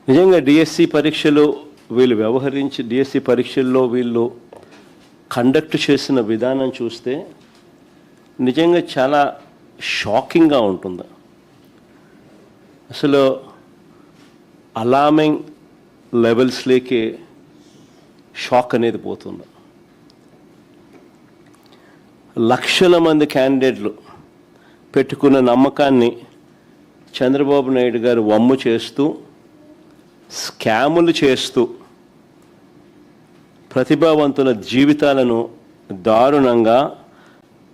నిజంగా డిఎస్సి పరీక్షలు డిఎస్సి పరీక్షల్లో వీళ్ళు కండక్ట్ చేసిన విధానం చూస్తే నిజంగా చాలా షాకింగ్గా ఉంటుంది. అసలు అలార్మింగ్ లెవెల్స్లోకి షాక్ అనేది పోతుంది. లక్షల మంది క్యాండిడేట్లు పెట్టుకున్న నమ్మకాన్ని చంద్రబాబు నాయుడు గారు వమ్ము చేస్తూ, స్కాములు చేస్తూ ప్రతిభావంతుల జీవితాలను దారుణంగా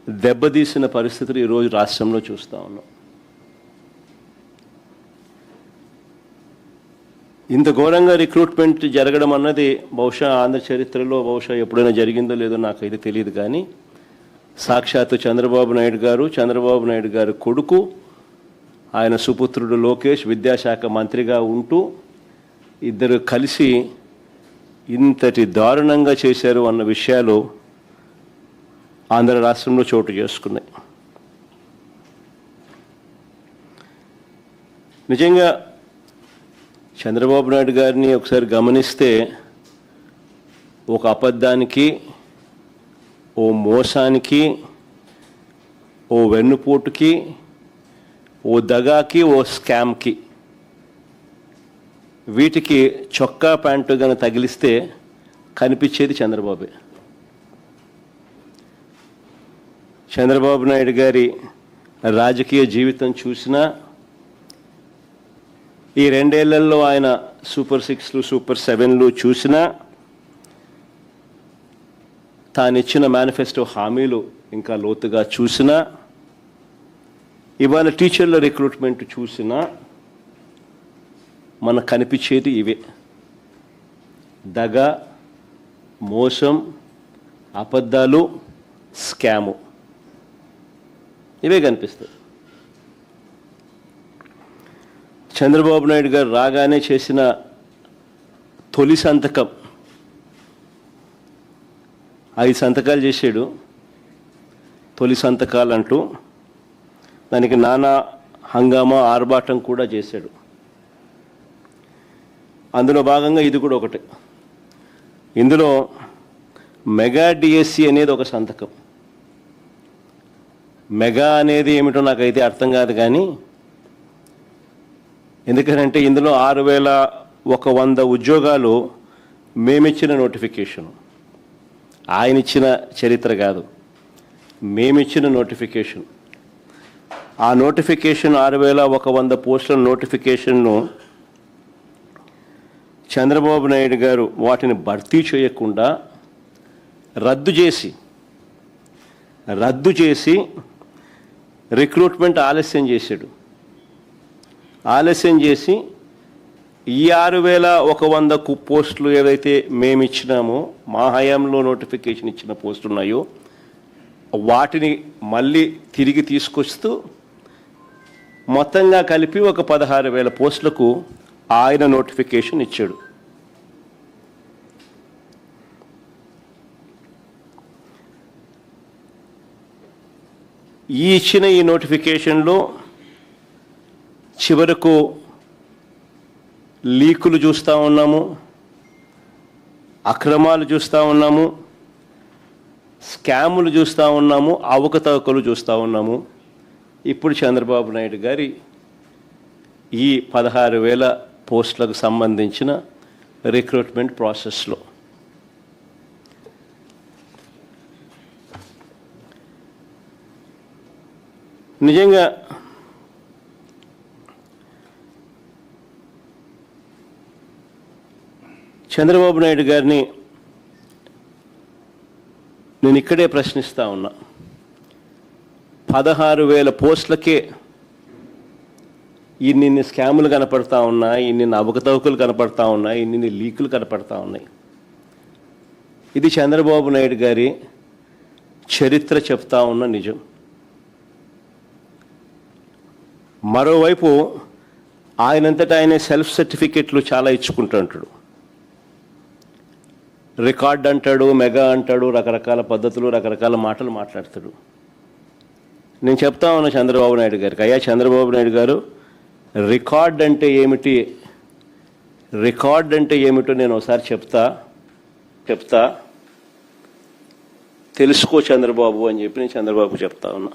దెబ్బతీసిన పరిస్థితులు ఈరోజు రాష్ట్రంలో చూస్తూ ఉన్నాం. ఇంత ఘోరంగా రిక్రూట్మెంట్ జరగడం అన్నది బహుశా ఆంధ్ర చరిత్రలో బహుశా ఎప్పుడైనా జరిగిందో లేదో నాకైతే తెలియదు. కానీ సాక్షాత్తు చంద్రబాబు నాయుడు గారు కొడుకు, ఆయన సుపుత్రుడు లోకేష్ విద్యాశాఖ మంత్రిగా ఉంటూ ఇద్దరు కలిసి ఇంతటి దారుణంగా చేశారు అన్న విషయాలు ఆంధ్ర రాష్ట్రంలో చోటు చేసుకున్నాయి. నిజంగా చంద్రబాబు నాయుడు గారిని ఒకసారి గమనిస్తే ఒక అబద్ధానికి, ఓ మోసానికి, ఓ వెన్నుపోటుకి, ఓ దగాకి, ఓ స్కామ్కి, వీటికి చొక్కా ప్యాంటు కనుక తగిలిస్తే కనిపించేది చంద్రబాబే. చంద్రబాబు నాయుడు గారి రాజకీయ జీవితం చూసినా, ఈ 2 ఏళ్లలో ఆయన సూపర్ 6లు సూపర్ 7లు చూసినా, తానిచ్చిన మేనిఫెస్టో హామీలు ఇంకా లోతుగా చూసినా, ఇవాళ టీచర్ల రిక్రూట్మెంట్ చూసినా మనకు కనిపించేది ఇవే: దగ, మోసం, అబద్ధాలు, స్కాము, ఇవే కనిపిస్తాయి. చంద్రబాబు నాయుడు గారు రాగానే చేసిన తొలి సంతకం 5 సంతకాలు చేశాడు. తొలి సంతకాలు అంటూ దానికి నానా హంగామా, ఆర్భాటం కూడా చేశాడు. అందులో భాగంగా ఇది కూడా ఒకటి. ఇందులో మెగా డిఎస్సి అనేది ఒక సంతకం. మెగా అనేది ఏమిటో నాకైతే అర్థం కాదు. కానీ ఎందుకంటే ఇందులో 6100 ఉద్యోగాలు మేమిచ్చిన నోటిఫికేషను, ఆయన ఇచ్చిన చరిత్ర కాదు, మేమిచ్చిన నోటిఫికేషన్. ఆ నోటిఫికేషన్ 6100 పోస్టుల నోటిఫికేషన్ను చంద్రబాబు నాయుడు గారు వాటిని భర్తీ చేయకుండా రద్దు చేసి రిక్రూట్మెంట్ ఆలస్యం చేశాడు. ఆలస్యం చేసి ఈ 6100 పోస్టులు ఏవైతే మేము ఇచ్చినామో, మా హయాంలో నోటిఫికేషన్ ఇచ్చిన పోస్టులు ఉన్నాయో వాటిని మళ్ళీ తిరిగి తీసుకొస్తూ మొత్తంగా కలిపి ఒక 16,000 పోస్టులకు ఆయన నోటిఫికేషన్ ఇచ్చాడు. ఇచ్చిన ఈ నోటిఫికేషన్లో చివరకు లీకులు చూస్తూ ఉన్నాము, అక్రమాలు చూస్తూ ఉన్నాము, స్కాములు చూస్తూ ఉన్నాము, అవకతవకలు చూస్తూ ఉన్నాము. ఇప్పుడు చంద్రబాబు నాయుడు గారి ఈ 16,000 పోస్టులకు సంబంధించిన రిక్రూట్మెంట్ ప్రాసెస్లో నిజంగా చంద్రబాబు నాయుడు గారిని నేను ఇక్కడే ప్రశ్నిస్తూ ఉన్నా. 16,000 పోస్టులకే ఇన్ని స్కాములు కనపడతా ఉన్నాయి, ఇన్ని అవకతవకలు కనపడతా ఉన్నాయి, ఇన్ని లీకులు కనపడతా ఉన్నాయి. ఇది చంద్రబాబు నాయుడు గారి చరిత్ర చెప్తా ఉన్న నిజం. మరోవైపు ఆయనంతటా ఆయన సెల్ఫ్ సర్టిఫికెట్లు చాలా ఇచ్చుకుంటుంటాడు. రికార్డ్ అంటాడు, మెగా అంటాడు, రకరకాల పద్ధతులు, రకరకాల మాటలు మాట్లాడతాడు. నేను చెప్తా ఉన్నా చంద్రబాబు నాయుడు గారికి, అయ్యా చంద్రబాబు నాయుడు గారు, రికార్డ్ అంటే ఏమిటి, రికార్డ్ అంటే ఏమిటో నేను ఒకసారి చెప్తా తెలుసుకో చంద్రబాబు అని చెప్పి నేను చంద్రబాబు చెప్తా ఉన్నా.